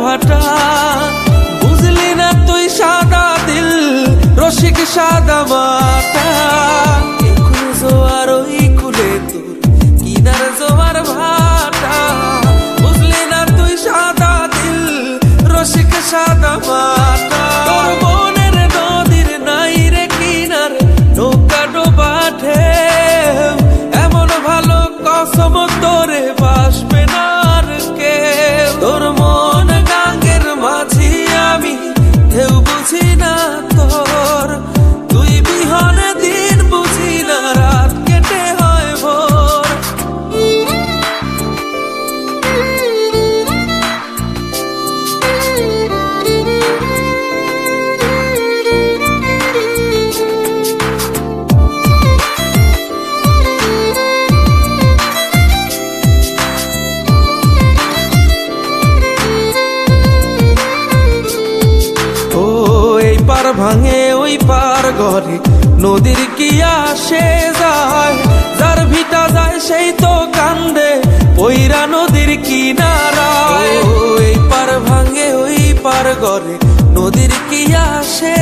ভাটা। বুঝলি না তুই সাদা দিল রসিক সাদা মাটা। এই কুলে জোয়ার ওই কুলে তোর কিনার জোয়ার ভাটা। বুঝলি না তুই সাদা দিল রসিক সাদা মাটা। তোর মনের নদীর নাই রে কিনার নৌকা ডোবা ঢেউ। এমন ভালো কসম তোরে বাসবে না আর কেউ। তোর মন গাঙ্গের মাঝি আমি ঢেউ বুঝি না তোর। তুই বিহনে দিন বুঝি না রাত কেটে হয় ভোর। পার ভাঙে ওই পার ঘরে নদীর কি আসে যায়। যার ভিটা যায় সেই তো কান্দে পইরা নদীর কিনারায়। ওই পার ভাঙে ওই পার ঘরে নদীর কি আসে